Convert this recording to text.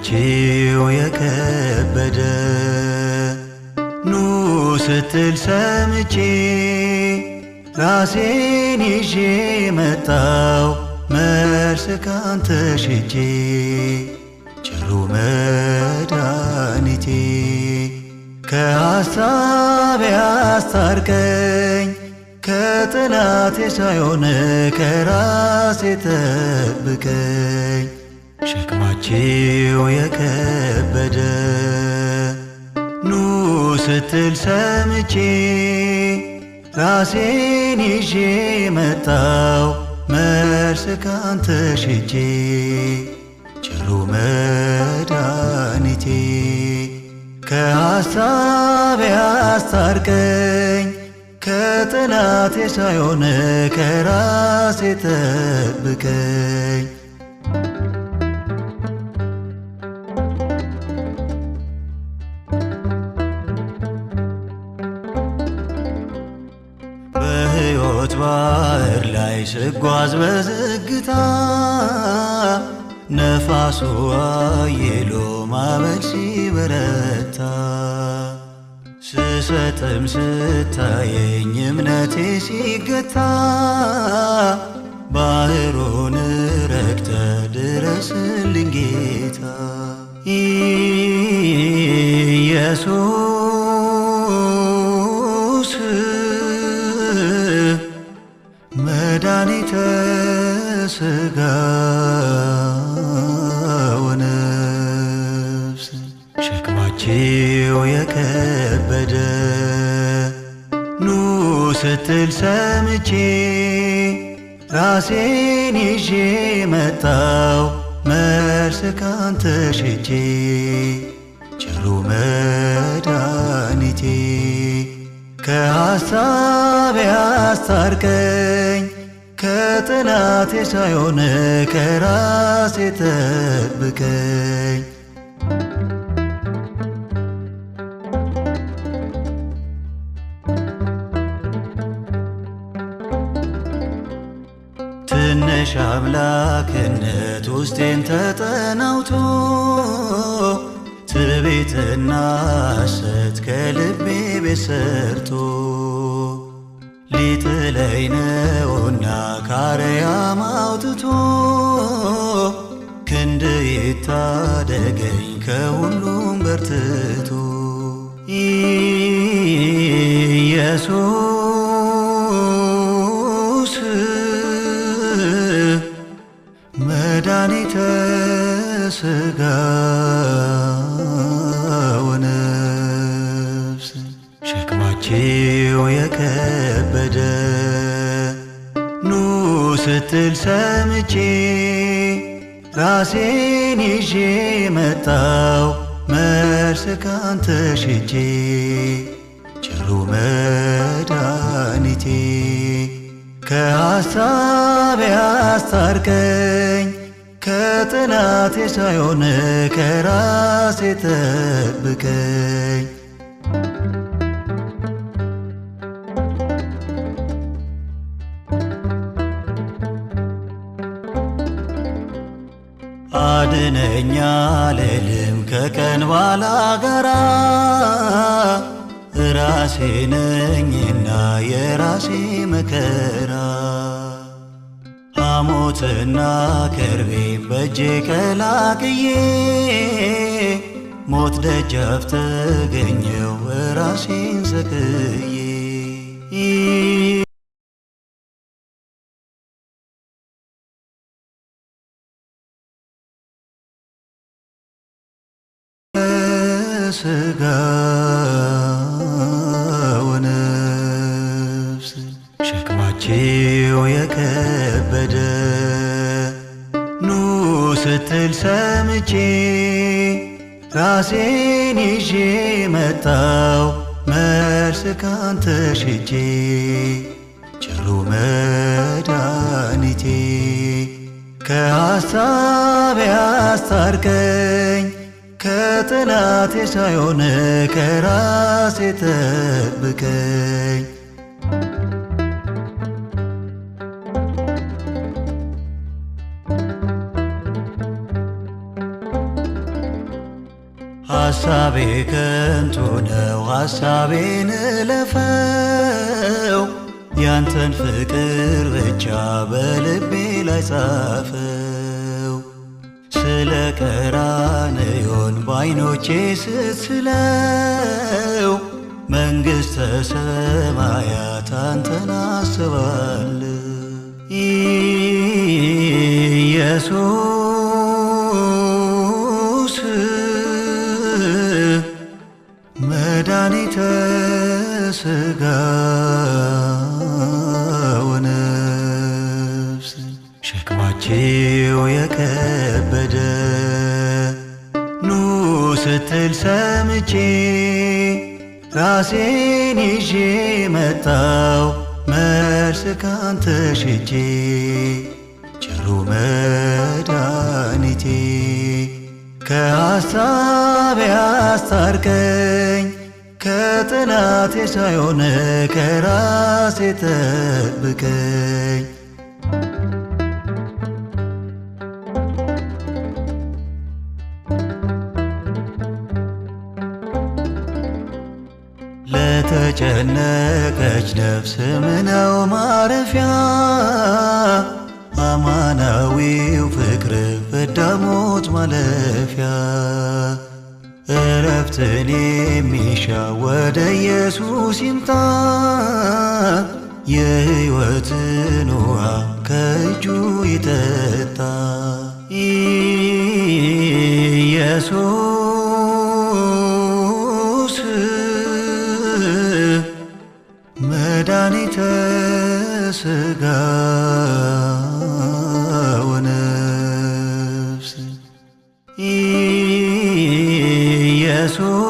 ሸክማችሁ የከበደ ኑ ስትል ሰምቼ ራሴን ይዤ መጣው መልስ ካንተ ሽቼ ቸሩ መድኃኒቴ ከሐሳብ ያስታርቀኝ ከጠላቴ ሳይሆን ከራሴ ጠብቀኝ። ሸክማችሁ የከበደ ኑ ስትል ሰምቼ ራሴን ይዤ መጣው መልስ ካንተ ሽቼ ቸሩ መድኃኒቴ ከሐሳብ ያስታርቀኝ ከጠላቴ ሳይሆን ከራሴ ጠብቀኝ። በሕይወት ባሕር ላይ ስጓዝ በዝግታ ነፋሱ አየሎ ማዕበል ሲበረታ ስሰጥም ስታየኝ እምነቴ ሲገታ ባሕሩን ረግተ ድረስልኝ ጌታ ኢየሱስ መድኃኒተ ሥጋ ወነፍስ ሸክማችሁ የከበደ ኑ ስትል ሰምቼ ራሴን ይዤ መጣው መልስ ካንተ ሽቼ ቸሩ መድኃኒቴ ከሐሳብ ያስታርቀኝ ከጠላቴ ሳይሆን ከራሴ ጠብቀኝ። ትንሽ አምላክነት ውስጤን ተጠናውቶ ትዕቢትና ሐሰት ከልቤ ቤት ሰርቶ ሊጥለኝ ነውና ከአርያም አውጥቶ ክንድ ይታደገኝ ከሁሉም በርትቶ ኢየሱስ መድኃኒተ ሥጋ ወነፍስ ሸክማችሁ የከበደ ኑ ስትል ሰምቼ ራሴን ይዤ መጣው መልስ ካንተ ሽቼ ቸሩ መድኃኒቴ ከሐሳብ ያስታርቀኝ ከጠላቴ ሳይሆን ከራሴ ጠብቀኝ። አድነኛ ልልም ከቀን ባላጋራ ራሴ ነኝና የራሴ መከራ ሐሞትና ከርቤም በእጄ ቀላቅዬ ሞት ደጃፍ ተገኘው ራሴን ሰቅዬ ሥጋ ወነፍስ ሸክማችሁ የከበደ ኑ ስትል ሰምቼ ራሴን ይዤ መጣው መልስ ካንተ ሽቼ ቸሩ መድኃኒቴ ከሐሳብ ያስታርቀኝ ከጠላቴ ሳይሆን ከራሴ ጠብቀኝ። ሐሳቤ ከንቱ ነው፣ ሐሳቤን እለፈው፣ ያንተን ፍቅር ብቻ በልቤ ላይ ጻፈው። ስለ ቀራንዮን በዓይኖቼ ስትስለው፣ መንግሥተ ሰማያት አንተን አስባለሁ። ኢየሱስ መድኃኒተ ሥጋ ወነፍስ፣ ሸክማቸው የከበደ ኑ ስትል ሰምቼ ራሴን ይዤ መጣው መልስ ካንተ ሽቼ። ቸሩ መድኃኒቴ ከሐሳቤ አስታርቀኝ፣ ከጠላቴ ሳይሆን ከራሴ ጠብቀኝ። ለተጨነቀች ነፍስ ምነው ማረፊያ፣ አማናዊው ፍቅር ፍዳ ሞት ማለፊያ። እረፍትን የሚሻ ወደ ኢየሱስ ይምጣ፣ የሕይወትን ውሃ ከእጁ ይጠጣ። ኢየሱስ መድኃኒተ ሥጋ ወነፍስ፣ ኢየሱስ